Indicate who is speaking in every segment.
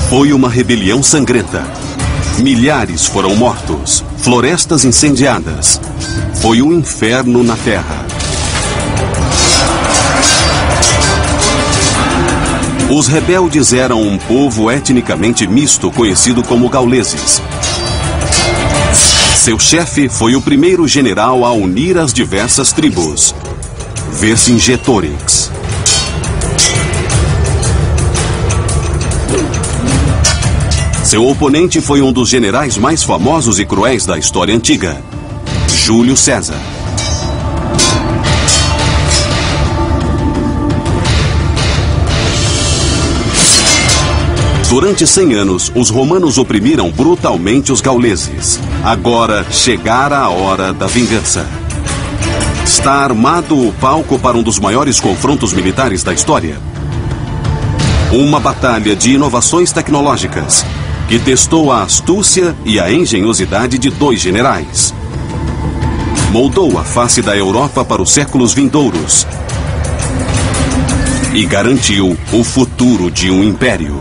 Speaker 1: Foi uma rebelião sangrenta. Milhares foram mortos, florestas incendiadas. Foi um inferno na terra. Os rebeldes eram um povo etnicamente misto conhecido como gauleses. Seu chefe foi o primeiro general a unir as diversas tribos, Vercingetorix. Seu oponente foi um dos generais mais famosos e cruéis da história antiga, Júlio César. Durante 100 anos, os romanos oprimiram brutalmente os gauleses. Agora chegara a hora da vingança. Está armado o palco para um dos maiores confrontos militares da história. Uma batalha de inovações tecnológicas que testou a astúcia e a engenhosidade de dois generais. Moldou a face da Europa para os séculos vindouros e garantiu o futuro de um império.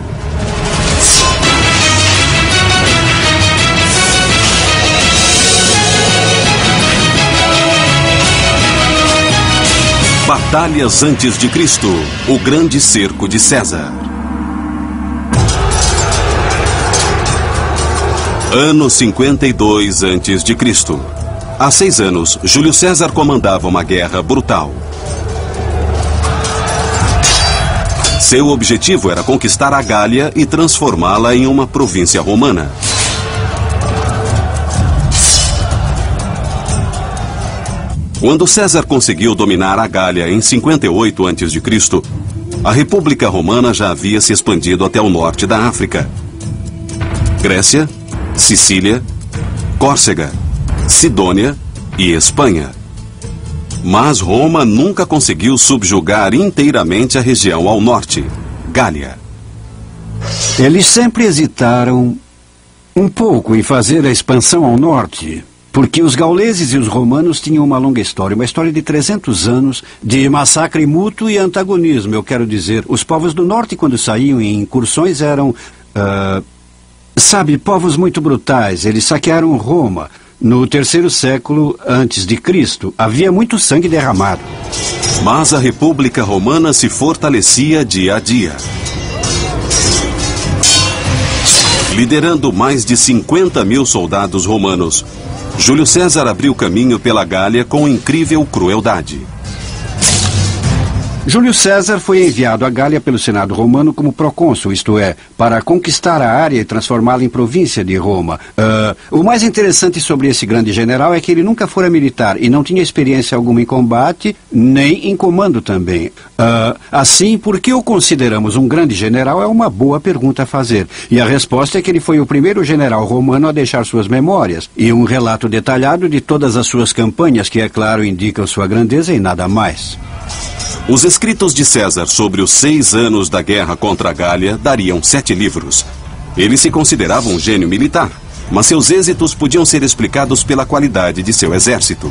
Speaker 1: Batalhas antes de Cristo, o grande cerco de César. Ano 52 antes de Cristo. Há 6 anos, Júlio César comandava uma guerra brutal. Seu objetivo era conquistar a Gália e transformá-la em uma província romana. Quando César conseguiu dominar a Gália em 58 a.C., a República Romana já havia se expandido até o norte da África. Grécia, Sicília, Córcega, Sidônia e Espanha. Mas Roma nunca conseguiu subjugar inteiramente a região ao norte, Gália.
Speaker 2: Eles sempre hesitaram um pouco em fazer a expansão ao norte, porque os gauleses e os romanos tinham uma longa história, uma história de 300 anos de massacre mútuo e antagonismo. Eu quero dizer, os povos do norte, quando saíam em incursões, eram, povos muito brutais. Eles saquearam Roma. No 3º século antes de Cristo, havia muito sangue derramado.
Speaker 1: Mas a República Romana se fortalecia dia a dia. Liderando mais de 50 mil soldados romanos, Júlio César abriu caminho pela Gália com incrível crueldade.
Speaker 2: Júlio César foi enviado à Gália pelo Senado romano como procônsul, isto é, para conquistar a área e transformá-la em província de Roma. O mais interessante sobre esse grande general é que ele nunca fora militar e não tinha experiência alguma em combate, nem em comando também. Assim, por que o consideramos um grande general é uma boa pergunta a fazer. E a resposta é que ele foi o primeiro general romano a deixar suas memórias e um relato detalhado de todas as suas campanhas, que, é claro, indicam sua grandeza e nada mais.
Speaker 1: Os escritos de César sobre os 6 anos da guerra contra a Gália dariam 7 livros. Ele se considerava um gênio militar, mas seus êxitos podiam ser explicados pela qualidade de seu exército.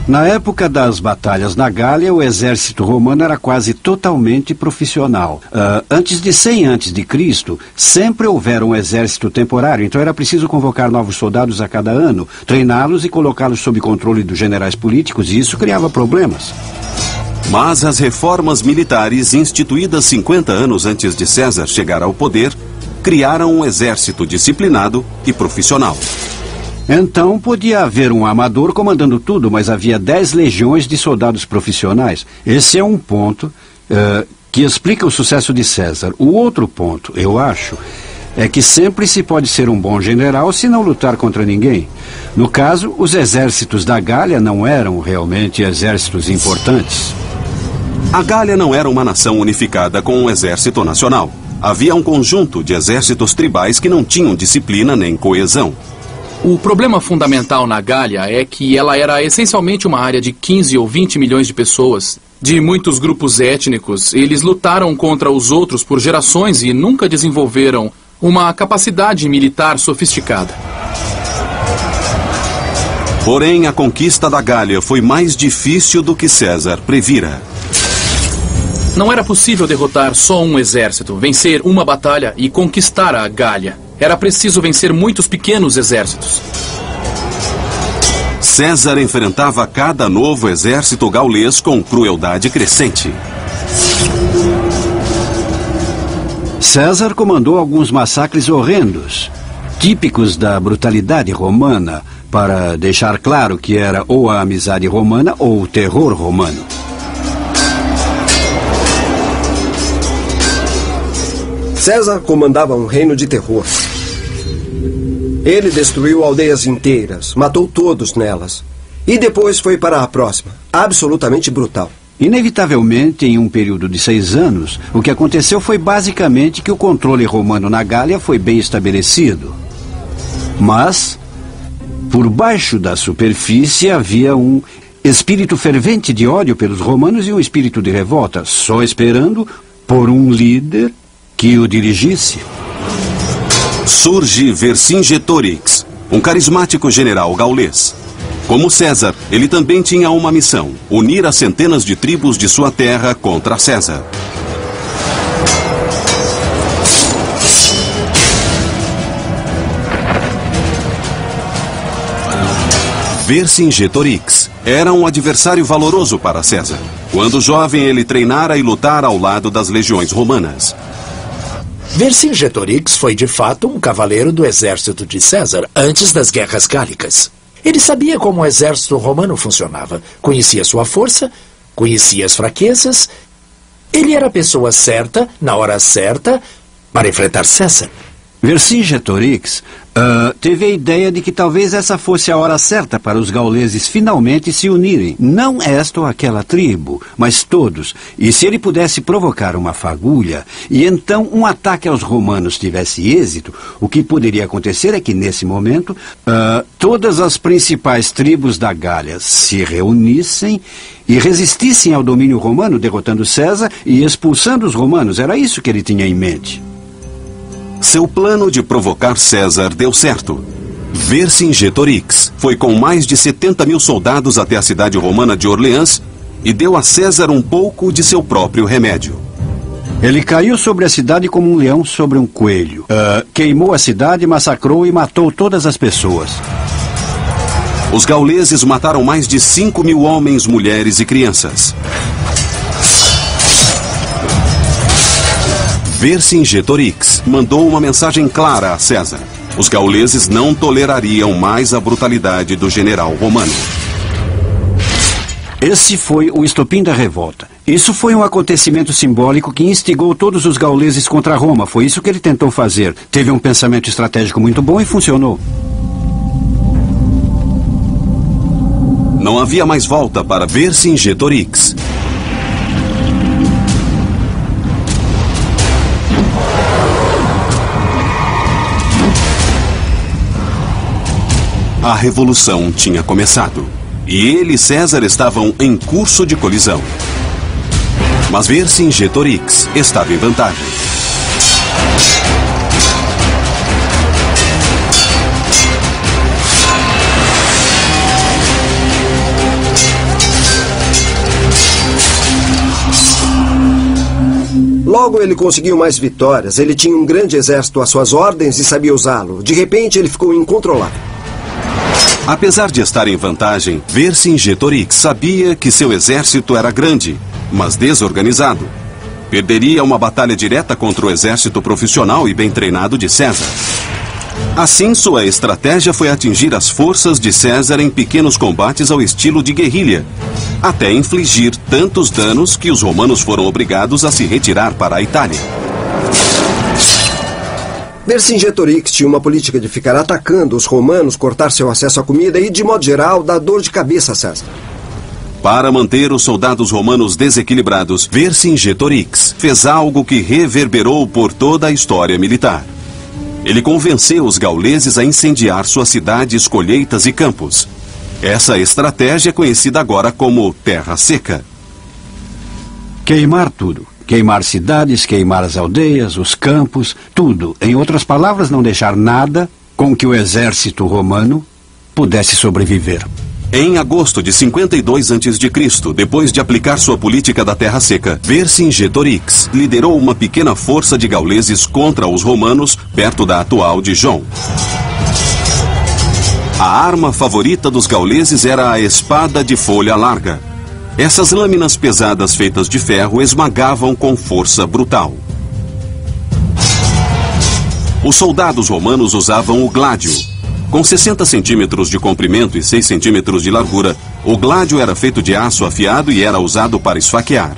Speaker 2: Na época das batalhas na Gália, o exército romano era quase totalmente profissional. Antes de 100 a.C., sempre houvera um exército temporário, então era preciso convocar novos soldados a cada ano, treiná-los e colocá-los sob controle dos generais políticos, e isso criava problemas.
Speaker 1: Mas as reformas militares instituídas 50 anos antes de César chegar ao poder criaram um exército disciplinado e profissional.
Speaker 2: Então podia haver um amador comandando tudo, mas havia 10 legiões de soldados profissionais. Esse é um ponto que explica o sucesso de César. O outro ponto, eu acho, é que sempre se pode ser um bom general se não lutar contra ninguém. No caso, os exércitos da Gália não eram realmente exércitos importantes.
Speaker 1: A Gália não era uma nação unificada com um exército nacional. Havia um conjunto de exércitos tribais que não tinham disciplina nem coesão.
Speaker 3: O problema fundamental na Gália é que ela era essencialmente uma área de 15 ou 20 milhões de pessoas, de muitos grupos étnicos. Eles lutaram contra os outros por gerações e nunca desenvolveram uma capacidade militar sofisticada.
Speaker 1: Porém, a conquista da Gália foi mais difícil do que César previra.
Speaker 3: Não era possível derrotar só um exército, vencer uma batalha e conquistar a Gália. Era preciso vencer muitos pequenos exércitos.
Speaker 1: César enfrentava cada novo exército gaulês com crueldade crescente.
Speaker 2: César comandou alguns massacres horrendos, típicos da brutalidade romana, para deixar claro que era ou a amizade romana ou o terror romano.
Speaker 4: César comandava um reino de terror. Ele destruiu aldeias inteiras, matou todos nelas. E depois foi para a próxima, absolutamente brutal.
Speaker 2: Inevitavelmente, em um período de 6 anos, o que aconteceu foi basicamente que o controle romano na Gália foi bem estabelecido. Mas, por baixo da superfície, havia um espírito fervente de ódio pelos romanos e um espírito de revolta, só esperando por um líder que o dirigisse.
Speaker 1: Surge Vercingetorix, um carismático general gaulês. Como César, ele também tinha uma missão: unir as centenas de tribos de sua terra contra César. Vercingetorix era um adversário valoroso para César. Quando jovem, ele treinara e lutara ao lado das legiões romanas.
Speaker 5: Vercingetorix foi de fato um cavaleiro do exército de César antes das guerras gálicas. Ele sabia como o exército romano funcionava, conhecia sua força, conhecia as fraquezas. Ele era a pessoa certa, na hora certa, para enfrentar César.
Speaker 2: Vercingetorix teve a ideia de que talvez essa fosse a hora certa para os gauleses finalmente se unirem. Não esta ou aquela tribo, mas todos. E se ele pudesse provocar uma fagulha, e então um ataque aos romanos tivesse êxito, o que poderia acontecer é que, nesse momento, todas as principais tribos da Gália se reunissem e resistissem ao domínio romano, derrotando César e expulsando os romanos. Era isso que ele tinha em mente.
Speaker 1: Seu plano de provocar César deu certo. Vercingetorix foi com mais de 70 mil soldados até a cidade romana de Orleans e deu a César um pouco de seu próprio remédio.
Speaker 2: Ele caiu sobre a cidade como um leão sobre um coelho. Queimou a cidade, massacrou e matou todas as pessoas.
Speaker 1: Os gauleses mataram mais de 5 mil homens, mulheres e crianças. Vercingetorix mandou uma mensagem clara a César. Os gauleses não tolerariam mais a brutalidade do general romano.
Speaker 2: Esse foi o estopim da revolta. Isso foi um acontecimento simbólico que instigou todos os gauleses contra Roma. Foi isso que ele tentou fazer. Teve um pensamento estratégico muito bom e funcionou.
Speaker 1: Não havia mais volta para Vercingetorix. A revolução tinha começado. E ele e César estavam em curso de colisão. Mas Vercingetorix estava em vantagem.
Speaker 4: Logo ele conseguiu mais vitórias. Ele tinha um grande exército às suas ordens e sabia usá-lo. De repente ele ficou incontrolável.
Speaker 1: Apesar de estar em vantagem, Vercingetorix sabia que seu exército era grande, mas desorganizado. Perderia uma batalha direta contra o exército profissional e bem treinado de César. Assim, sua estratégia foi atingir as forças de César em pequenos combates ao estilo de guerrilha, até infligir tantos danos que os romanos foram obrigados a se retirar para a Itália.
Speaker 4: Vercingetorix tinha uma política de ficar atacando os romanos, cortar seu acesso à comida e, de modo geral, dar dor de cabeça a César.
Speaker 1: Para manter os soldados romanos desequilibrados, Vercingetorix fez algo que reverberou por toda a história militar. Ele convenceu os gauleses a incendiar suas cidades, colheitas e campos. Essa estratégia é conhecida agora como Terra Seca.
Speaker 2: Queimar tudo. Queimar cidades, queimar as aldeias, os campos, tudo. Em outras palavras, não deixar nada com que o exército romano pudesse sobreviver.
Speaker 1: Em agosto de 52 a.C., depois de aplicar sua política da terra seca, Vercingetorix liderou uma pequena força de gauleses contra os romanos perto da atual Dijon. A arma favorita dos gauleses era a espada de folha larga. Essas lâminas pesadas feitas de ferro esmagavam com força brutal. Os soldados romanos usavam o gládio. Com 60 centímetros de comprimento e 6 centímetros de largura, o gládio era feito de aço afiado e era usado para esfaquear.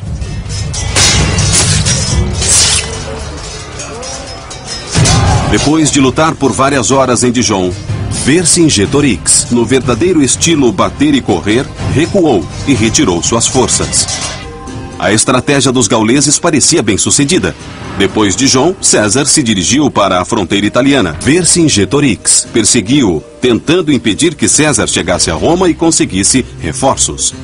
Speaker 1: Depois de lutar por várias horas em Dijon, Vercingetorix, no verdadeiro estilo bater e correr, recuou e retirou suas forças. A estratégia dos gauleses parecia bem-sucedida. Depois de Dijon, César se dirigiu para a fronteira italiana. Vercingetorix perseguiu-o, tentando impedir que César chegasse a Roma e conseguisse reforços.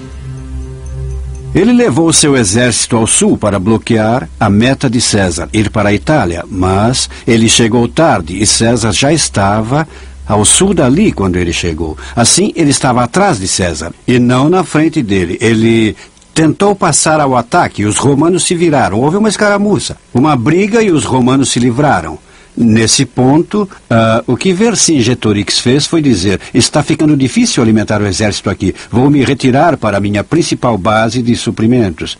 Speaker 2: Ele levou seu exército ao sul para bloquear a meta de César, ir para a Itália, mas ele chegou tarde e César já estava ao sul dali quando ele chegou. Assim, ele estava atrás de César e não na frente dele. Ele tentou passar ao ataque e os romanos se viraram. Houve uma escaramuça, uma briga e os romanos se livraram. Nesse ponto, o que Vercingetorix fez foi dizer: está ficando difícil alimentar o exército aqui. Vou me retirar para a minha principal base de suprimentos.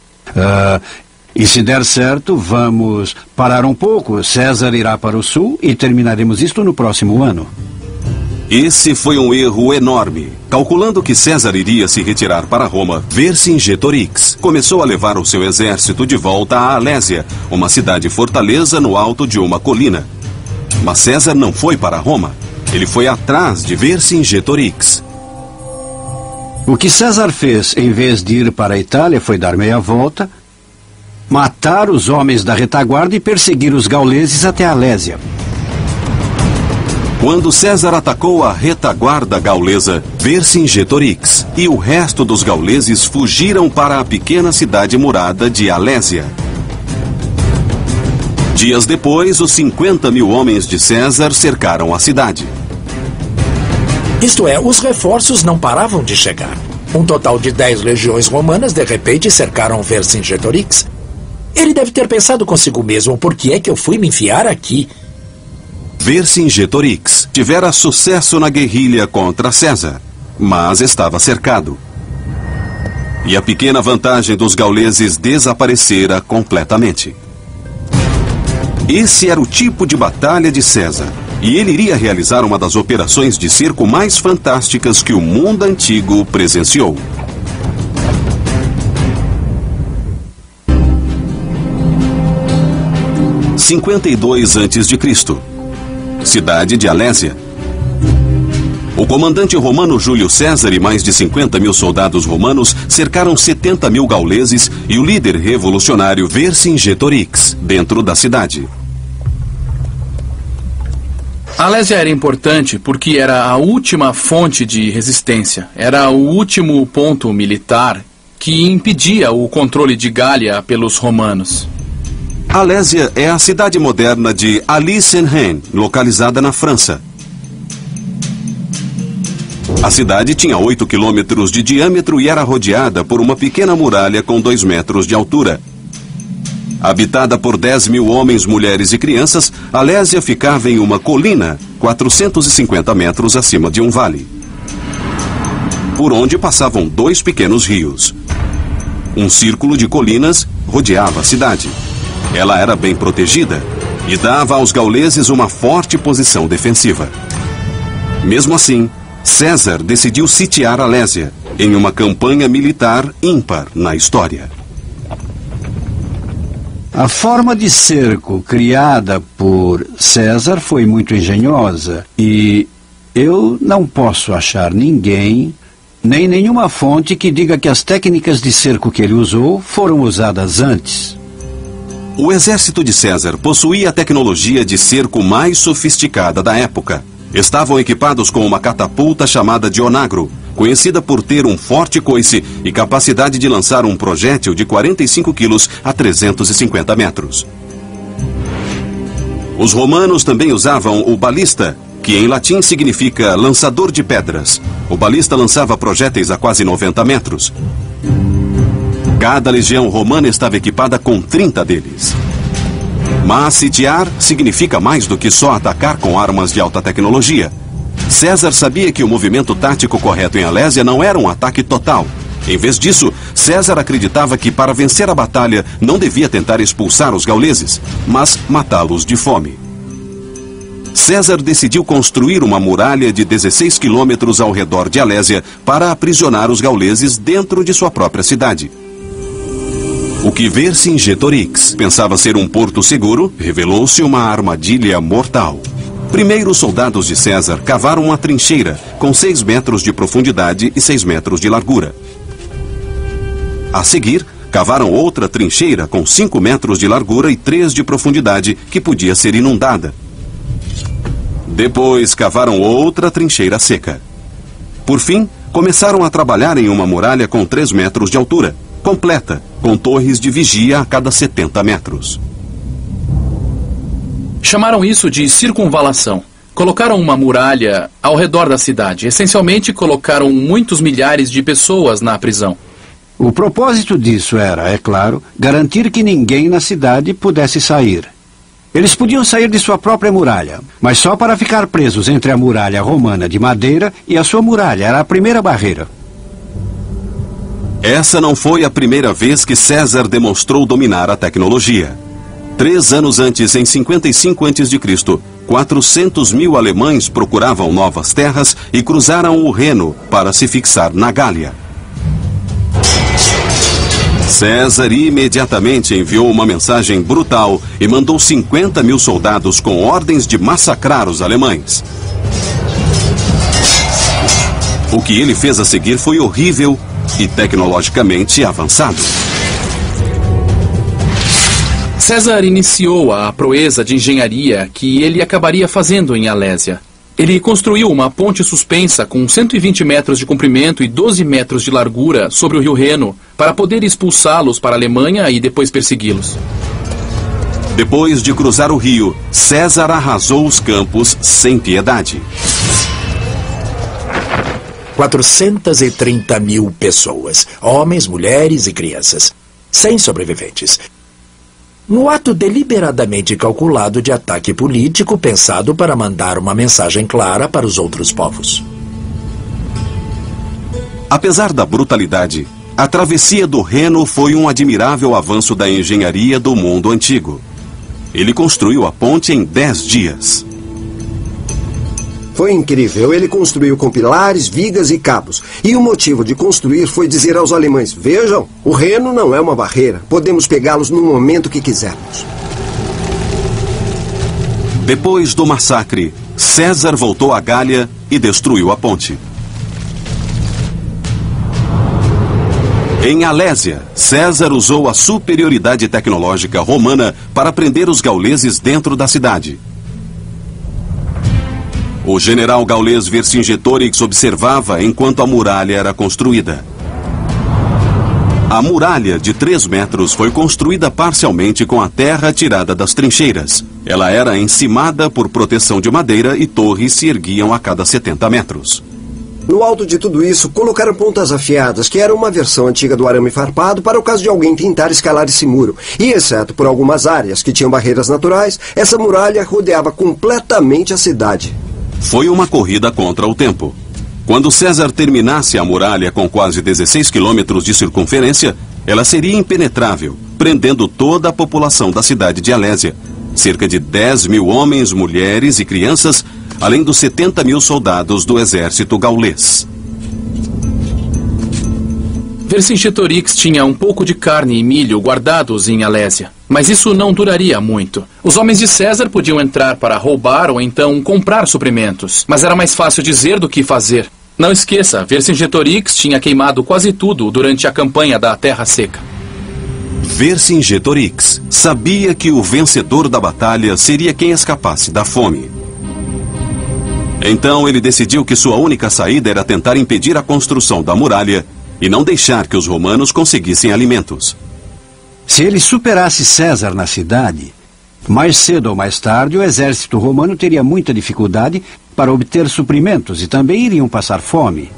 Speaker 2: E se der certo, vamos parar um pouco. César irá para o sul e terminaremos isto no próximo ano.
Speaker 1: Esse foi um erro enorme. Calculando que César iria se retirar para Roma, Vercingetorix começou a levar o seu exército de volta a Alésia, uma cidade-fortaleza no alto de uma colina. Mas César não foi para Roma. Ele foi atrás de Vercingetorix.
Speaker 2: O que César fez, em vez de ir para a Itália, foi dar meia volta, matar os homens da retaguarda e perseguir os gauleses até a Alésia.
Speaker 1: Quando César atacou a retaguarda gaulesa, Vercingetorix e o resto dos gauleses fugiram para a pequena cidade murada de Alésia. Dias depois, os 50.000 homens de César cercaram a cidade.
Speaker 5: Isto é, os reforços não paravam de chegar. Um total de 10 legiões romanas de repente cercaram Vercingetorix. Ele deve ter pensado consigo mesmo: por que é que eu fui me enfiar aqui?
Speaker 1: Vercingetorix tivera sucesso na guerrilha contra César, mas estava cercado. E a pequena vantagem dos gauleses desaparecera completamente. Esse era o tipo de batalha de César, e ele iria realizar uma das operações de cerco mais fantásticas que o mundo antigo presenciou. Em 52 a.C., cidade de Alésia. O comandante romano Júlio César e mais de 50.000 soldados romanos cercaram 70.000 gauleses e o líder revolucionário Vercingetorix dentro da cidade.
Speaker 3: Alésia era importante porque era a última fonte de resistência. Era o último ponto militar que impedia o controle de Gália pelos romanos.
Speaker 1: Alésia é a cidade moderna de Alix-en-Rennes, localizada na França. A cidade tinha 8 quilômetros de diâmetro e era rodeada por uma pequena muralha com 2 metros de altura. Habitada por 10.000 homens, mulheres e crianças, Alésia ficava em uma colina, 450 metros acima de um vale, por onde passavam 2 pequenos rios. Um círculo de colinas rodeava a cidade. Ela era bem protegida e dava aos gauleses uma forte posição defensiva. Mesmo assim, César decidiu sitiar Alésia em uma campanha militar ímpar na história.
Speaker 2: A forma de cerco criada por César foi muito engenhosa e eu não posso achar ninguém, nem nenhuma fonte que diga que as técnicas de cerco que ele usou foram usadas antes.
Speaker 1: O exército de César possuía a tecnologia de cerco mais sofisticada da época. Estavam equipados com uma catapulta chamada de onagro, conhecida por ter um forte coice e capacidade de lançar um projétil de 45 quilos a 350 metros. Os romanos também usavam o balista, que em latim significa lançador de pedras. O balista lançava projéteis a quase 90 metros. Cada legião romana estava equipada com 30 deles. Mas sitiar significa mais do que só atacar com armas de alta tecnologia. César sabia que o movimento tático correto em Alésia não era um ataque total. Em vez disso, César acreditava que para vencer a batalha não devia tentar expulsar os gauleses, mas matá-los de fome. César decidiu construir uma muralha de 16 quilômetros ao redor de Alésia para aprisionar os gauleses dentro de sua própria cidade. O que Vercingetorix pensava ser um porto seguro, revelou-se uma armadilha mortal. Primeiro, os soldados de César cavaram uma trincheira com 6 metros de profundidade e 6 metros de largura. A seguir, cavaram outra trincheira com 5 metros de largura e 3 de profundidade, que podia ser inundada. Depois, cavaram outra trincheira seca. Por fim, começaram a trabalhar em uma muralha com 3 metros de altura, completa, com torres de vigia a cada 70 metros.
Speaker 3: Chamaram isso de circunvalação. Colocaram uma muralha ao redor da cidade. Essencialmente, colocaram muitos milhares de pessoas na prisão.
Speaker 2: O propósito disso era, é claro, garantir que ninguém na cidade pudesse sair. Eles podiam sair de sua própria muralha, mas só para ficar presos entre a muralha romana de madeira e a sua muralha. Era a primeira barreira.
Speaker 1: Essa não foi a primeira vez que César demonstrou dominar a tecnologia. 3 anos antes, em 55 a.C., 400 mil alemães procuravam novas terras e cruzaram o Reno para se fixar na Gália. César imediatamente enviou uma mensagem brutal e mandou 50 mil soldados com ordens de massacrar os alemães. O que ele fez a seguir foi horrível e tecnologicamente avançado.
Speaker 3: César iniciou a proeza de engenharia que ele acabaria fazendo em Alésia. Ele construiu uma ponte suspensa com 120 metros de comprimento e 12 metros de largura sobre o rio Reno para poder expulsá-los para a Alemanha e depois persegui-los.
Speaker 1: Depois de cruzar o rio, César arrasou os campos sem piedade.
Speaker 5: 430 mil pessoas, homens, mulheres e crianças, sem sobreviventes. No ato deliberadamente calculado de ataque político pensado para mandar uma mensagem clara para os outros povos.
Speaker 1: Apesar da brutalidade, a travessia do Reno foi um admirável avanço da engenharia do mundo antigo. Ele construiu a ponte em 10 dias.
Speaker 4: Foi incrível. Ele construiu com pilares, vigas e cabos. E o motivo de construir foi dizer aos alemães: vejam, o Reno não é uma barreira. Podemos pegá-los no momento que quisermos.
Speaker 1: Depois do massacre, César voltou à Gália e destruiu a ponte. Em Alésia, César usou a superioridade tecnológica romana para prender os gauleses dentro da cidade. O general gaulês Vercingetorix observava enquanto a muralha era construída. A muralha de 3 metros foi construída parcialmente com a terra tirada das trincheiras. Ela era encimada por proteção de madeira e torres se erguiam a cada 70 metros.
Speaker 4: No alto de tudo isso, colocaram pontas afiadas, que era uma versão antiga do arame farpado para o caso de alguém tentar escalar esse muro. E, exceto por algumas áreas que tinham barreiras naturais, essa muralha rodeava completamente a cidade.
Speaker 1: Foi uma corrida contra o tempo. Quando César terminasse a muralha com quase 16 quilômetros de circunferência, ela seria impenetrável, prendendo toda a população da cidade de Alésia. Cerca de 10 mil homens, mulheres e crianças, além dos 70 mil soldados do exército gaulês.
Speaker 3: Vercingetorix tinha um pouco de carne e milho guardados em Alésia, mas isso não duraria muito. Os homens de César podiam entrar para roubar ou então comprar suprimentos, mas era mais fácil dizer do que fazer. Não esqueça, Vercingetorix tinha queimado quase tudo durante a campanha da Terra Seca.
Speaker 1: Vercingetorix sabia que o vencedor da batalha seria quem escapasse da fome. Então ele decidiu que sua única saída era tentar impedir a construção da muralha e não deixar que os romanos conseguissem alimentos.
Speaker 2: Se ele superasse César na cidade, Mais cedo ou mais tarde, o exército romano teria muita dificuldade para obter suprimentos e também iriam passar fome.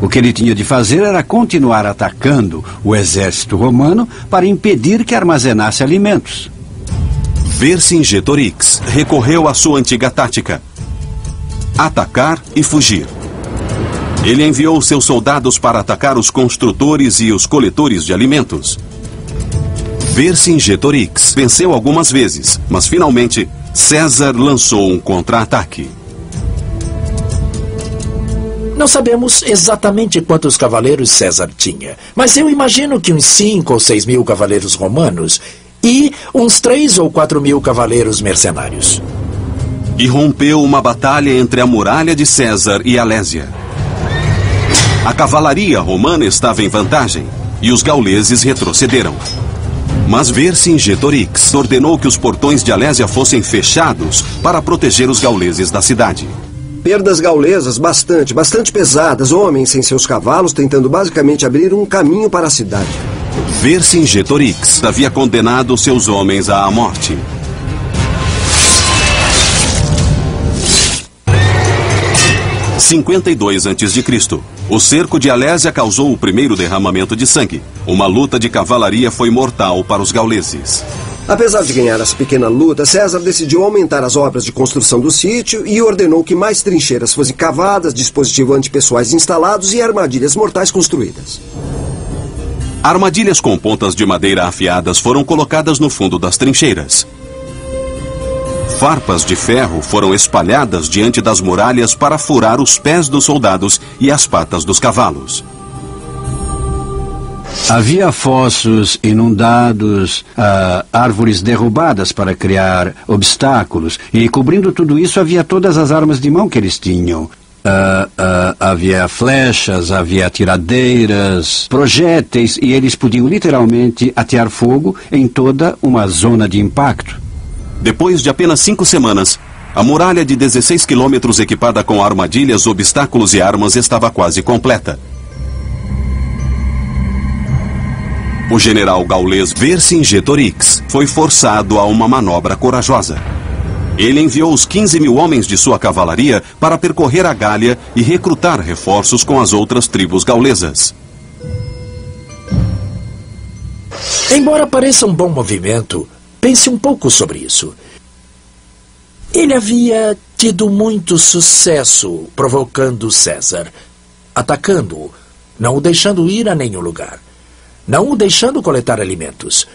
Speaker 2: O que ele tinha de fazer era continuar atacando o exército romano para impedir que armazenasse alimentos.
Speaker 1: Vercingetorix recorreu à sua antiga tática: atacar e fugir. Ele enviou seus soldados para atacar os construtores e os coletores de alimentos. Vercingetorix venceu algumas vezes, mas finalmente César lançou um contra-ataque.
Speaker 5: Não sabemos exatamente quantos cavaleiros César tinha, mas eu imagino que uns 5 ou 6 mil cavaleiros romanos e uns 3 ou 4 mil cavaleiros mercenários.
Speaker 1: E rompeu uma batalha entre a muralha de César e Alésia. A cavalaria romana estava em vantagem e os gauleses retrocederam. Mas Vercingetorix ordenou que os portões de Alésia fossem fechados para proteger os gauleses da cidade.
Speaker 4: Perdas gaulesas bastante pesadas, homens sem seus cavalos tentando basicamente abrir um caminho para a cidade.
Speaker 1: Vercingetorix havia condenado seus homens à morte. Em 52 a.C., o cerco de Alésia causou o primeiro derramamento de sangue. Uma luta de cavalaria foi mortal para os gauleses.
Speaker 4: Apesar de ganhar essa pequena luta, César decidiu aumentar as obras de construção do sítio e ordenou que mais trincheiras fossem cavadas, dispositivos antipessoais instalados e armadilhas mortais construídas.
Speaker 1: Armadilhas com pontas de madeira afiadas foram colocadas no fundo das trincheiras. Farpas de ferro foram espalhadas diante das muralhas para furar os pés dos soldados e as patas dos cavalos.
Speaker 2: Havia fossos inundados, árvores derrubadas para criar obstáculos, e cobrindo tudo isso havia todas as armas de mão que eles tinham. Havia flechas, havia atiradeiras, projéteis, e eles podiam literalmente atear fogo em toda uma zona de impacto.
Speaker 1: Depois de apenas 5 semanas, a muralha de 16 quilômetros equipada com armadilhas, obstáculos e armas estava quase completa. O general gaulês Vercingetorix foi forçado a uma manobra corajosa. Ele enviou os 15 mil homens de sua cavalaria para percorrer a Gália e recrutar reforços com as outras tribos gaulesas.
Speaker 5: Embora pareça um bom movimento, pense um pouco sobre isso. Ele havia tido muito sucesso provocando César, atacando-o, não o deixando ir a nenhum lugar, não o deixando coletar alimentos.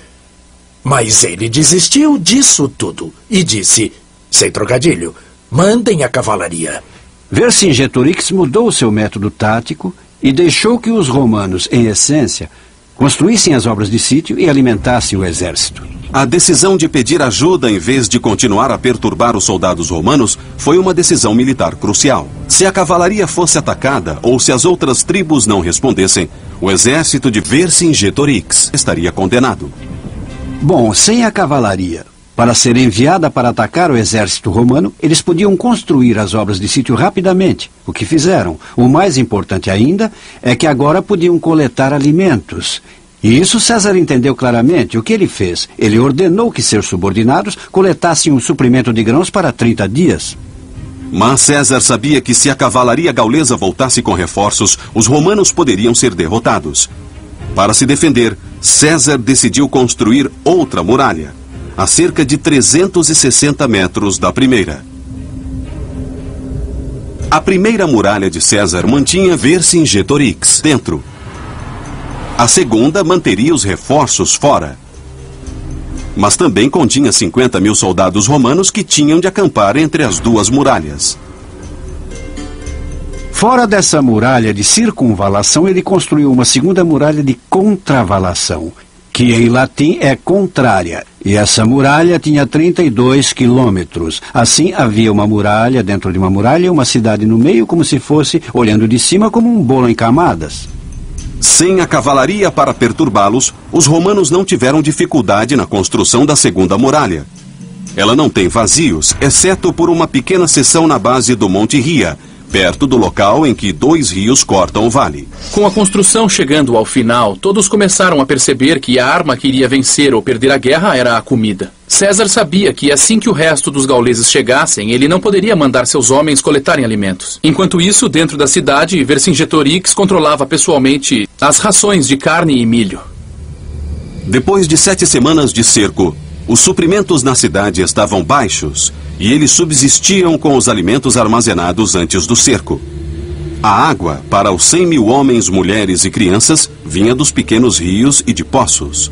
Speaker 5: Mas ele desistiu disso tudo e disse, sem trocadilho, mandem a cavalaria.
Speaker 2: Vercingetorix mudou seu método tático e deixou que os romanos, em essência, construíssem as obras de sítio e alimentassem o exército.
Speaker 1: A decisão de pedir ajuda em vez de continuar a perturbar os soldados romanos foi uma decisão militar crucial. Se a cavalaria fosse atacada ou se as outras tribos não respondessem, o exército de Vercingetorix estaria condenado.
Speaker 2: Bom, sem a cavalaria para ser enviada para atacar o exército romano, eles podiam construir as obras de sítio rapidamente, o que fizeram. O mais importante ainda é que agora podiam coletar alimentos. E isso César entendeu claramente. O que ele fez? Ele ordenou que seus subordinados coletassem um suprimento de grãos para 30 dias.
Speaker 1: Mas César sabia que se a cavalaria gaulesa voltasse com reforços, os romanos poderiam ser derrotados. Para se defender, César decidiu construir outra muralha, a cerca de 360 metros da primeira. A primeira muralha de César mantinha Vercingetorix dentro. A segunda manteria os reforços fora. Mas também continha 50 mil soldados romanos que tinham de acampar entre as duas muralhas.
Speaker 2: Fora dessa muralha de circunvalação, ele construiu uma segunda muralha de contravalação, que em latim é contrária. E essa muralha tinha 32 quilômetros. Assim, havia uma muralha dentro de uma muralha e uma cidade no meio, como se fosse, olhando de cima, como um bolo em camadas.
Speaker 1: Sem a cavalaria para perturbá-los, os romanos não tiveram dificuldade na construção da segunda muralha. Ela não tem vazios, exceto por uma pequena seção na base do Monte Ria, perto do local em que 2 rios cortam o vale.
Speaker 3: Com a construção chegando ao final, todos começaram a perceber que a arma que iria vencer ou perder a guerra era a comida. César sabia que assim que o resto dos gauleses chegassem, ele não poderia mandar seus homens coletarem alimentos. Enquanto isso, dentro da cidade, Vercingetorix controlava pessoalmente as rações de carne e milho.
Speaker 1: Depois de 7 semanas de cerco, os suprimentos na cidade estavam baixos e eles subsistiam com os alimentos armazenados antes do cerco. A água para os 100.000 homens, mulheres e crianças vinha dos pequenos rios e de poços.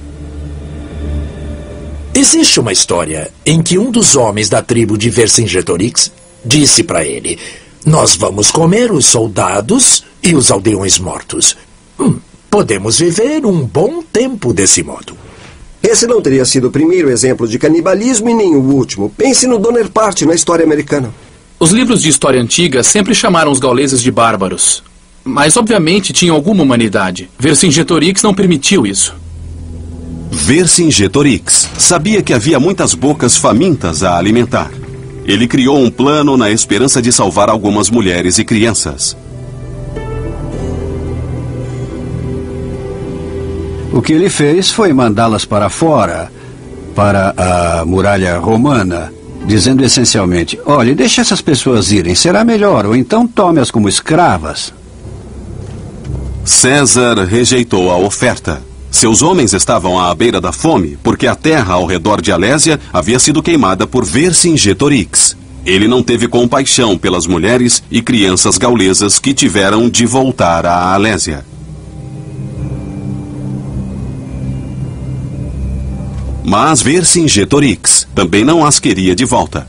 Speaker 5: Existe uma história em que um dos homens da tribo de Vercingetorix disse para ele: "Nós vamos comer os soldados e os aldeões mortos. Podemos viver um bom tempo desse modo."
Speaker 4: Esse não teria sido o primeiro exemplo de canibalismo e nem o último. Pense no Donnerparty na história americana.
Speaker 3: Os livros de história antiga sempre chamaram os gauleses de bárbaros. Mas, obviamente, tinham alguma humanidade. Vercingetorix não permitiu isso.
Speaker 1: Vercingetorix sabia que havia muitas bocas famintas a alimentar. Ele criou um plano na esperança de salvar algumas mulheres e crianças.
Speaker 2: O que ele fez foi mandá-las para fora, para a muralha romana, dizendo essencialmente: olhe, deixe essas pessoas irem, será melhor, ou então tome-as como escravas.
Speaker 1: César rejeitou a oferta. Seus homens estavam à beira da fome, porque a terra ao redor de Alésia havia sido queimada por Vercingetorix. Ele não teve compaixão pelas mulheres e crianças gaulesas que tiveram de voltar à Alésia. Mas Vercingetorix também não as queria de volta.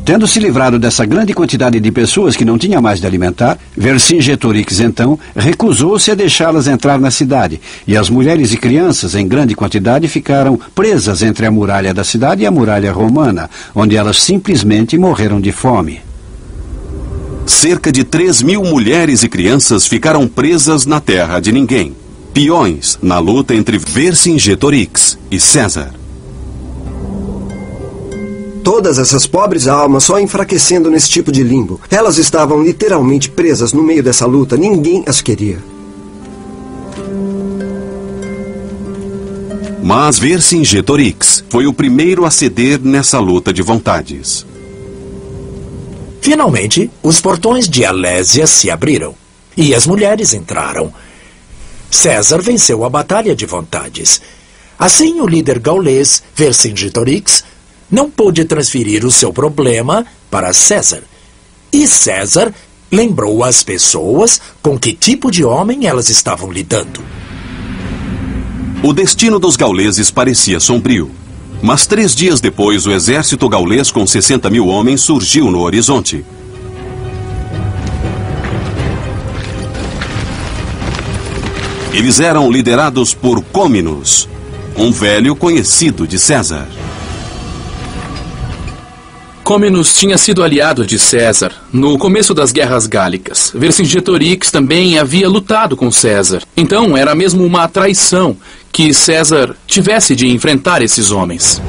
Speaker 2: Tendo se livrado dessa grande quantidade de pessoas que não tinha mais de alimentar, Vercingetorix, então, recusou-se a deixá-las entrar na cidade, e as mulheres e crianças, em grande quantidade, ficaram presas entre a muralha da cidade e a muralha romana, onde elas simplesmente morreram de fome.
Speaker 1: Cerca de 3.000 mulheres e crianças ficaram presas na terra de ninguém, peões na luta entre Vercingetorix e César.
Speaker 4: Todas essas pobres almas só enfraquecendo nesse tipo de limbo. Elas estavam literalmente presas no meio dessa luta. Ninguém as queria.
Speaker 1: Mas Vercingetorix foi o primeiro a ceder nessa luta de vontades.
Speaker 5: Finalmente, os portões de Alésia se abriram e as mulheres entraram. César venceu a batalha de vontades. Assim, o líder gaulês, Vercingetorix, não pôde transferir o seu problema para César. E César lembrou às pessoas com que tipo de homem elas estavam lidando.
Speaker 1: O destino dos gauleses parecia sombrio. Mas 3 dias depois, o exército gaulês com 60.000 homens surgiu no horizonte. Eles eram liderados por Comminus, um velho conhecido de César.
Speaker 3: Comminus tinha sido aliado de César no começo das guerras gálicas. Vercingetorix também havia lutado com César. Então era mesmo uma traição que César tivesse de enfrentar esses homens.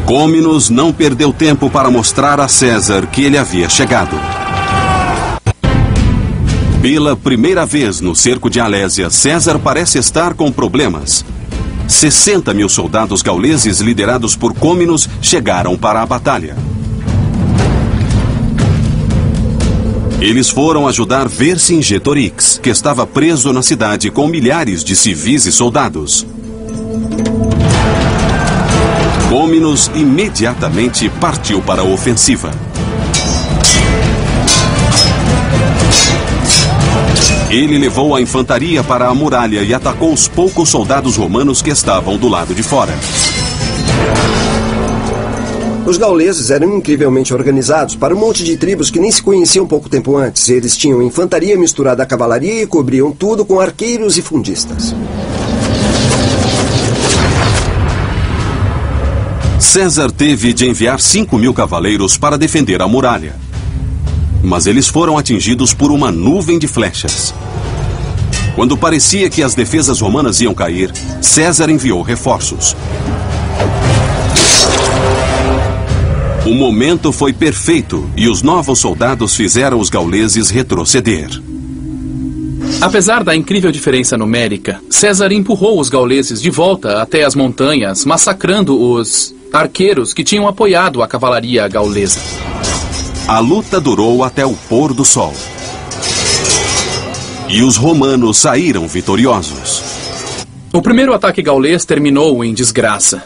Speaker 1: Comminus não perdeu tempo para mostrar a César que ele havia chegado. Pela primeira vez no cerco de Alésia, César parece estar com problemas. 60.000 soldados gauleses liderados por Comminus chegaram para a batalha. Eles foram ajudar Vercingetorix, que estava preso na cidade com milhares de civis e soldados. Comminus imediatamente partiu para a ofensiva. Ele levou a infantaria para a muralha e atacou os poucos soldados romanos que estavam do lado de fora.
Speaker 4: Os gauleses eram incrivelmente organizados para um monte de tribos que nem se conheciam pouco tempo antes. Eles tinham infantaria misturada à cavalaria e cobriam tudo com arqueiros e fundistas.
Speaker 1: César teve de enviar 5.000 cavaleiros para defender a muralha. Mas eles foram atingidos por uma nuvem de flechas. Quando parecia que as defesas romanas iam cair, César enviou reforços. O momento foi perfeito e os novos soldados fizeram os gauleses retroceder.
Speaker 3: Apesar da incrível diferença numérica, César empurrou os gauleses de volta até as montanhas, massacrando os arqueiros que tinham apoiado a cavalaria gaulesa.
Speaker 1: A luta durou até o pôr do sol. E os romanos saíram vitoriosos.
Speaker 3: O primeiro ataque gaulês terminou em desgraça.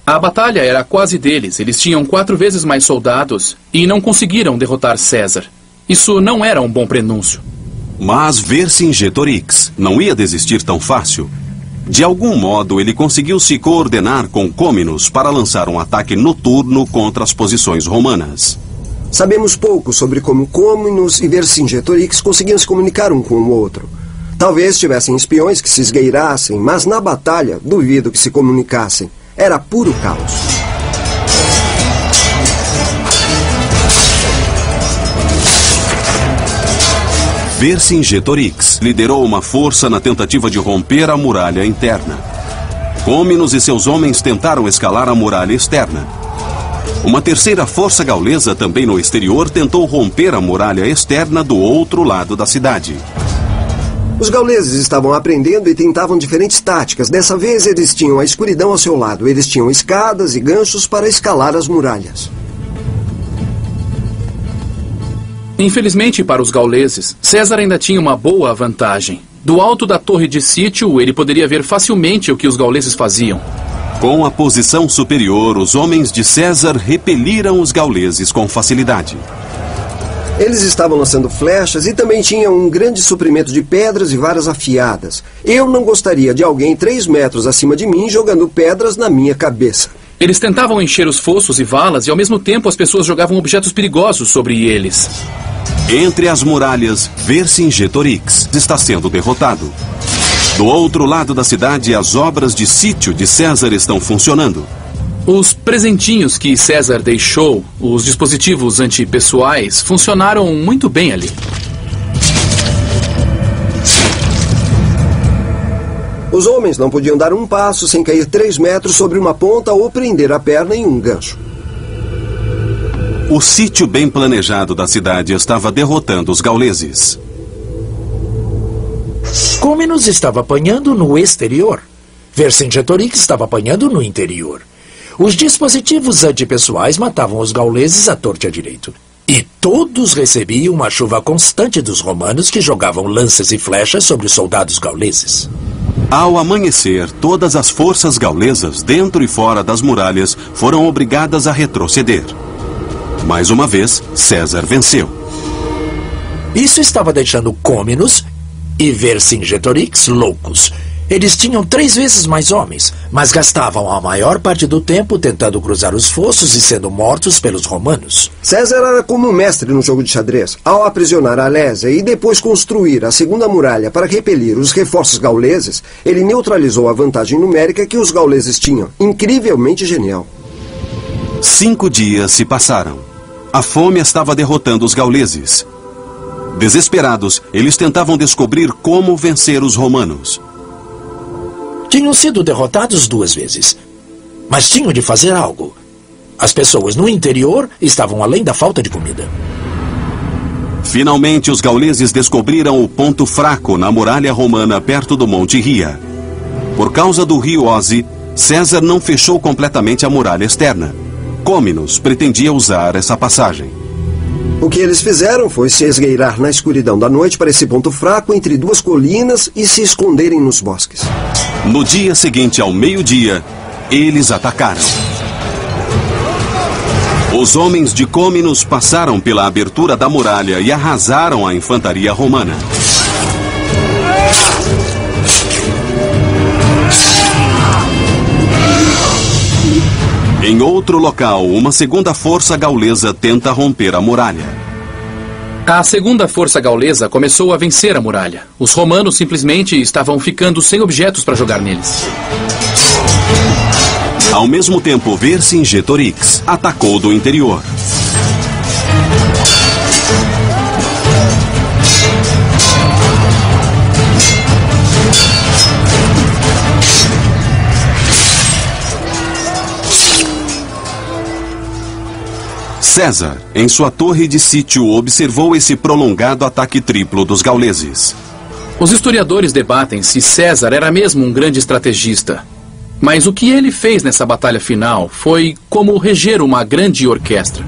Speaker 3: A batalha era quase deles. Eles tinham 4 vezes mais soldados e não conseguiram derrotar César. Isso não era um bom prenúncio.
Speaker 1: Mas Vercingetorix não ia desistir tão fácil. De algum modo, ele conseguiu se coordenar com Cômenos para lançar um ataque noturno contra as posições romanas.
Speaker 4: Sabemos pouco sobre como Cômenos e Vercingetorix conseguiam se comunicar um com o outro. Talvez tivessem espiões que se esgueirassem, mas na batalha, duvido que se comunicassem. Era puro caos.
Speaker 1: Vercingetorix liderou uma força na tentativa de romper a muralha interna. Cômenos e seus homens tentaram escalar a muralha externa. Uma terceira força gaulesa, também no exterior, tentou romper a muralha externa do outro lado da cidade.
Speaker 4: Os gauleses estavam aprendendo e tentavam diferentes táticas. Dessa vez, eles tinham a escuridão ao seu lado. Eles tinham escadas e ganchos para escalar as muralhas.
Speaker 3: Infelizmente para os gauleses, César ainda tinha uma boa vantagem. Do alto da torre de sítio, ele poderia ver facilmente o que os gauleses faziam.
Speaker 1: Com a posição superior, os homens de César repeliram os gauleses com facilidade.
Speaker 4: Eles estavam lançando flechas e também tinham um grande suprimento de pedras e varas afiadas. Eu não gostaria de alguém 3 metros acima de mim jogando pedras na minha cabeça.
Speaker 3: Eles tentavam encher os fossos e valas e ao mesmo tempo as pessoas jogavam objetos perigosos sobre eles.
Speaker 1: Entre as muralhas, Vercingetorix está sendo derrotado. Do outro lado da cidade, as obras de sítio de César estão funcionando.
Speaker 3: Os presentinhos que César deixou, os dispositivos antipessoais, funcionaram muito bem ali.
Speaker 4: Os homens não podiam dar um passo sem cair 3 metros sobre uma ponta ou prender a perna em um gancho.
Speaker 1: O sítio bem planejado da cidade estava derrotando os gauleses.
Speaker 5: Cômenos estava apanhando no exterior. Vercingetorix estava apanhando no interior. Os dispositivos antipessoais matavam os gauleses à torta e à direito. E todos recebiam uma chuva constante dos romanos que jogavam lanças e flechas sobre os soldados gauleses.
Speaker 1: Ao amanhecer, todas as forças gaulesas, dentro e fora das muralhas, foram obrigadas a retroceder. Mais uma vez, César venceu.
Speaker 5: Isso estava deixando Cômenos e Vercingetorix loucos. Eles tinham 3 vezes mais homens, mas gastavam a maior parte do tempo tentando cruzar os fossos e sendo mortos pelos romanos.
Speaker 4: César era como um mestre no jogo de xadrez. Ao aprisionar a Lésia e depois construir a segunda muralha para repelir os reforços gauleses, ele neutralizou a vantagem numérica que os gauleses tinham. Incrivelmente genial.
Speaker 1: 5 dias se passaram. A fome estava derrotando os gauleses. Desesperados, eles tentavam descobrir como vencer os romanos.
Speaker 5: Tinham sido derrotados 2 vezes, mas tinham de fazer algo. As pessoas no interior estavam além da falta de comida.
Speaker 1: Finalmente, os gauleses descobriram o ponto fraco na muralha romana perto do Monte Ria. Por causa do rio Oze, César não fechou completamente a muralha externa. Cômenos pretendia usar essa passagem.
Speaker 4: O que eles fizeram foi se esgueirar na escuridão da noite para esse ponto fraco entre 2 colinas e se esconderem nos bosques.
Speaker 1: No dia seguinte, ao meio-dia, eles atacaram. Os homens de Cômenos passaram pela abertura da muralha e arrasaram a infantaria romana. Em outro local, uma segunda força gaulesa tenta romper a muralha.
Speaker 3: A segunda força gaulesa começou a vencer a muralha. Os romanos simplesmente estavam ficando sem objetos para jogar neles.
Speaker 1: Ao mesmo tempo, Vercingetorix atacou do interior. César, em sua torre de sítio, observou esse prolongado ataque triplo dos gauleses.
Speaker 3: Os historiadores debatem se César era mesmo um grande estrategista. Mas o que ele fez nessa batalha final foi como reger uma grande orquestra.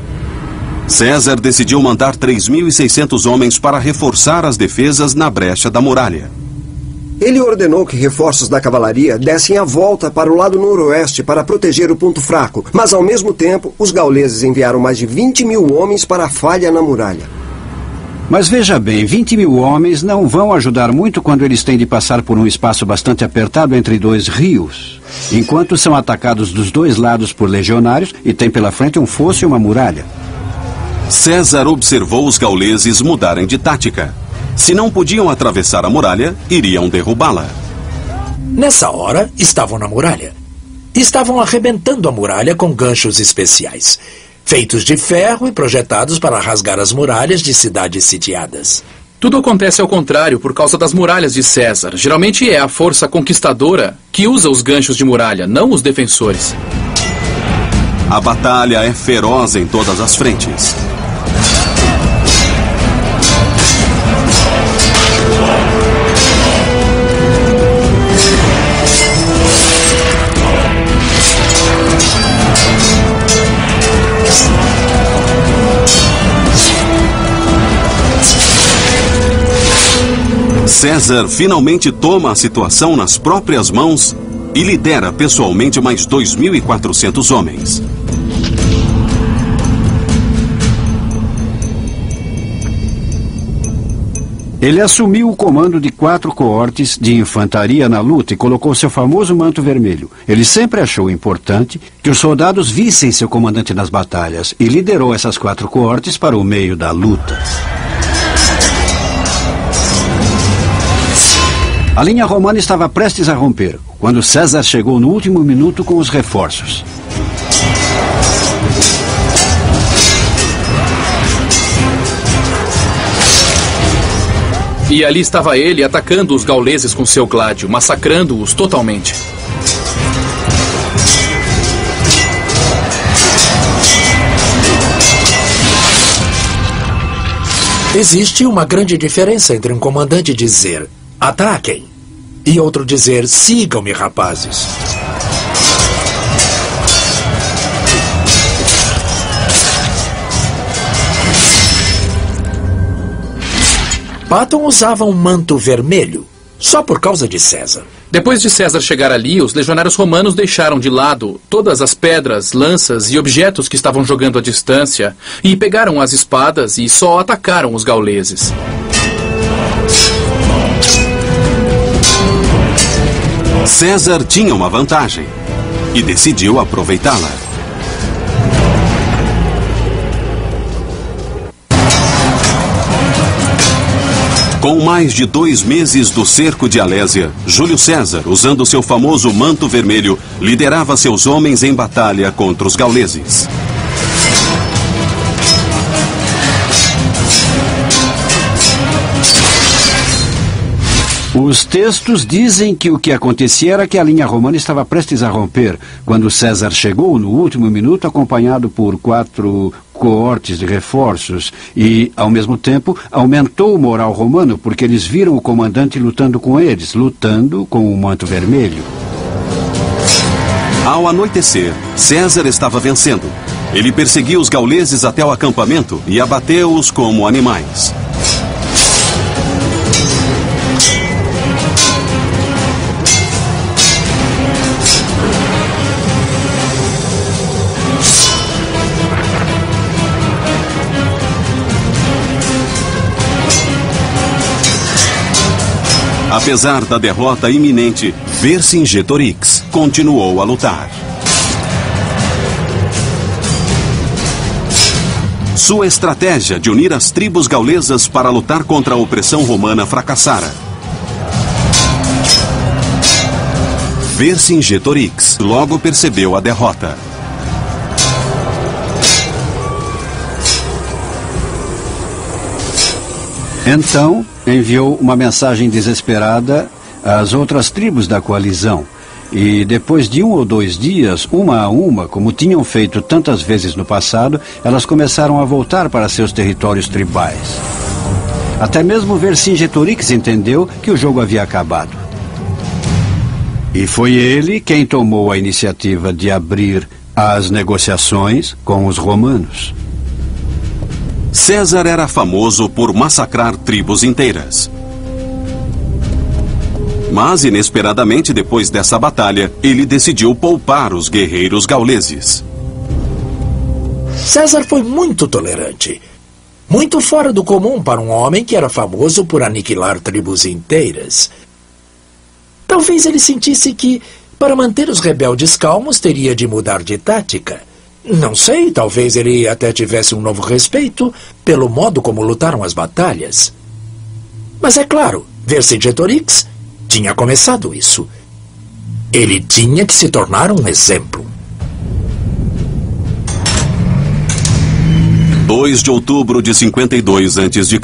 Speaker 1: César decidiu mandar 3.600 homens para reforçar as defesas na brecha da muralha.
Speaker 4: Ele ordenou que reforços da cavalaria dessem a volta para o lado noroeste para proteger o ponto fraco, mas ao mesmo tempo, os gauleses enviaram mais de 20.000 homens para a falha na muralha.
Speaker 2: Mas veja bem, 20.000 homens não vão ajudar muito quando eles têm de passar por um espaço bastante apertado entre dois rios, enquanto são atacados dos dois lados por legionários e tem pela frente um fosso e uma muralha.
Speaker 1: César observou os gauleses mudarem de tática. Se não podiam atravessar a muralha, iriam derrubá-la.
Speaker 5: Nessa hora, estavam na muralha. Estavam arrebentando a muralha com ganchos especiais, feitos de ferro e projetados para rasgar as muralhas de cidades sitiadas.
Speaker 3: Tudo acontece ao contrário por causa das muralhas de César. Geralmente é a força conquistadora que usa os ganchos de muralha, não os defensores.
Speaker 1: A batalha é feroz em todas as frentes. César finalmente toma a situação nas próprias mãos e lidera pessoalmente mais 2.400 homens.
Speaker 2: Ele assumiu o comando de 4 coortes de infantaria na luta e colocou seu famoso manto vermelho. Ele sempre achou importante que os soldados vissem seu comandante nas batalhas e liderou essas 4 coortes para o meio da luta. A linha romana estava prestes a romper, quando César chegou no último minuto com os reforços.
Speaker 3: E ali estava ele atacando os gauleses com seu gládio, massacrando-os totalmente.
Speaker 5: Existe uma grande diferença entre um comandante dizer "ataquem" e outro dizer "sigam-me, rapazes". Patton usava um manto vermelho só por causa de César.
Speaker 3: Depois de César chegar ali, os legionários romanos deixaram de lado todas as pedras, lanças e objetos que estavam jogando à distância e pegaram as espadas e só atacaram os gauleses.
Speaker 1: César tinha uma vantagem e decidiu aproveitá-la. Com mais de 2 meses do cerco de Alésia, Júlio César, usando seu famoso manto vermelho, liderava seus homens em batalha contra os gauleses.
Speaker 2: Os textos dizem que o que acontecia era que a linha romana estava prestes a romper, quando César chegou no último minuto acompanhado por 4 coortes de reforços e, ao mesmo tempo, aumentou o moral romano porque eles viram o comandante lutando com eles, lutando com o manto vermelho.
Speaker 1: Ao anoitecer, César estava vencendo. Ele perseguiu os gauleses até o acampamento e abateu-os como animais. Apesar da derrota iminente, Vercingetorix continuou a lutar. Sua estratégia de unir as tribos gaulesas para lutar contra a opressão romana fracassara. Vercingetorix logo percebeu a derrota.
Speaker 2: Então, enviou uma mensagem desesperada às outras tribos da coalizão. E depois de 1 ou 2 dias, uma a uma, como tinham feito tantas vezes no passado, elas começaram a voltar para seus territórios tribais. Até mesmo Vercingetorix entendeu que o jogo havia acabado. E foi ele quem tomou a iniciativa de abrir as negociações com os romanos.
Speaker 1: César era famoso por massacrar tribos inteiras. Mas, inesperadamente, depois dessa batalha, ele decidiu poupar os guerreiros gauleses.
Speaker 5: César foi muito tolerante. Muito fora do comum para um homem que era famoso por aniquilar tribos inteiras. Talvez ele sentisse que, para manter os rebeldes calmos, teria de mudar de tática. Não sei, talvez ele até tivesse um novo respeito pelo modo como lutaram as batalhas. Mas é claro, Vercingetorix tinha começado isso. Ele tinha que se tornar um exemplo.
Speaker 1: 2 de outubro de 52 a.C.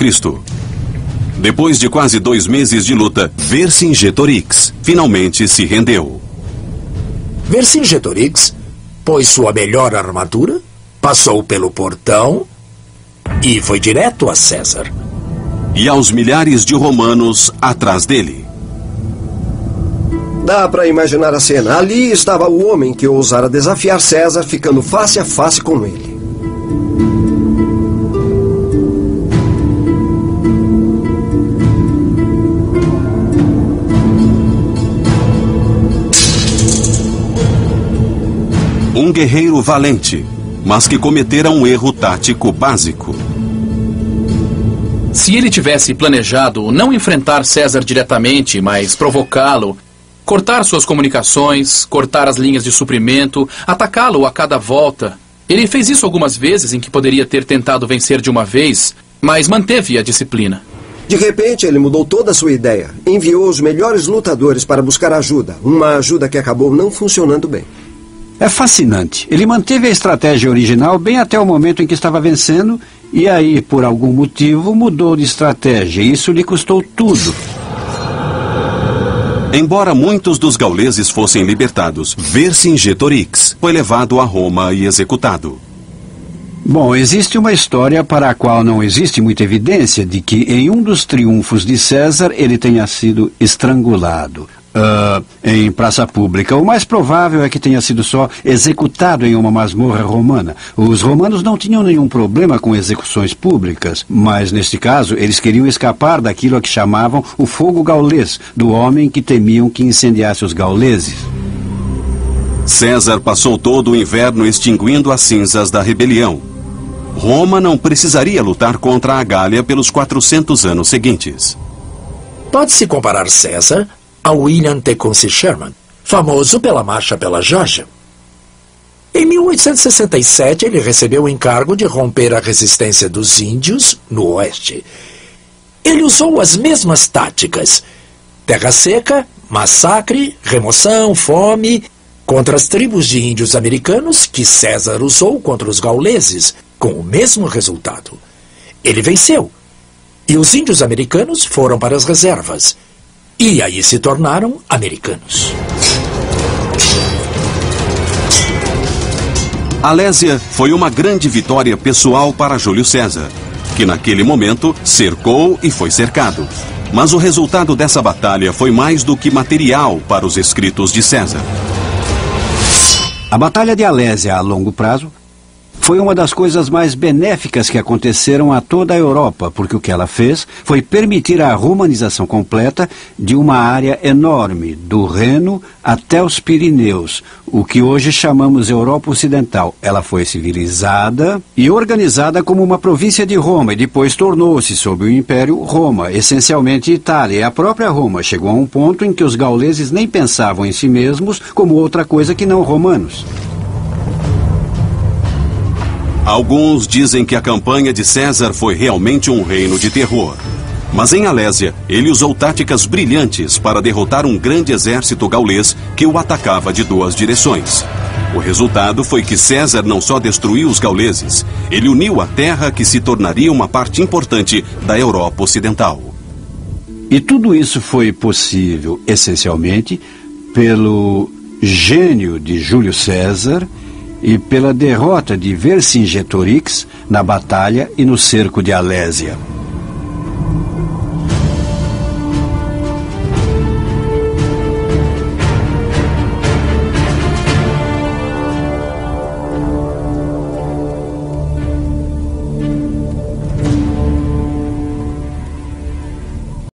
Speaker 1: Depois de quase 2 meses de luta, Vercingetorix finalmente se rendeu.
Speaker 5: Vercingetorix pôs sua melhor armadura, passou pelo portão e foi direto a César.
Speaker 1: E aos milhares de romanos atrás dele.
Speaker 4: Dá para imaginar a cena. Ali estava o homem que ousara desafiar César, ficando face a face com ele.
Speaker 1: Um guerreiro valente, mas que cometera um erro tático básico.
Speaker 3: Se ele tivesse planejado não enfrentar César diretamente, mas provocá-lo, cortar suas comunicações, cortar as linhas de suprimento, atacá-lo a cada volta. Ele fez isso algumas vezes em que poderia ter tentado vencer de uma vez, mas manteve a disciplina.
Speaker 4: De repente, ele mudou toda a sua ideia. Enviou os melhores lutadores para buscar ajuda. Uma ajuda que acabou não funcionando bem.
Speaker 2: É fascinante. Ele manteve a estratégia original bem até o momento em que estava vencendo, e aí, por algum motivo, mudou de estratégia. Isso lhe custou tudo.
Speaker 1: Embora muitos dos gauleses fossem libertados, Vercingetorix foi levado a Roma e executado.
Speaker 2: Bom, existe uma história para a qual não existe muita evidência de que em um dos triunfos de César ele tenha sido estrangulado. Em praça pública. O mais provável é que tenha sido só executado em uma masmorra romana. Os romanos não tinham nenhum problema com execuções públicas, mas neste caso eles queriam escapar daquilo a que chamavam o fogo gaulês, do homem que temiam que incendiasse os gauleses.
Speaker 1: César passou todo o inverno extinguindo as cinzas da rebelião. Roma não precisaria lutar contra a Gália pelos 400 anos seguintes.
Speaker 5: Pode-se comparar César a William Tecumseh Sherman, famoso pela Marcha pela Geórgia. Em 1867, ele recebeu o encargo de romper a resistência dos índios no oeste. Ele usou as mesmas táticas: terra seca, massacre, remoção, fome, contra as tribos de índios americanos que César usou contra os gauleses, com o mesmo resultado. Ele venceu, e os índios americanos foram para as reservas. E aí se tornaram americanos.
Speaker 1: Alésia foi uma grande vitória pessoal para Júlio César, que naquele momento cercou e foi cercado. Mas o resultado dessa batalha foi mais do que material para os escritos de César.
Speaker 2: A Batalha de Alésia, a longo prazo, foi uma das coisas mais benéficas que aconteceram a toda a Europa, porque o que ela fez foi permitir a romanização completa de uma área enorme, do Reno até os Pirineus, o que hoje chamamos Europa Ocidental. Ela foi civilizada e organizada como uma província de Roma, e depois tornou-se, sob o Império, Roma, essencialmente Itália. E a própria Roma chegou a um ponto em que os gauleses nem pensavam em si mesmos como outra coisa que não romanos.
Speaker 1: Alguns dizem que a campanha de César foi realmente um reino de terror. Mas em Alésia, ele usou táticas brilhantes para derrotar um grande exército gaulês que o atacava de 2 direções. O resultado foi que César não só destruiu os gauleses, ele uniu a terra que se tornaria uma parte importante da Europa Ocidental.
Speaker 2: E tudo isso foi possível, essencialmente, pelo gênio de Júlio César e pela derrota de Vercingetorix na batalha e no cerco de Alésia.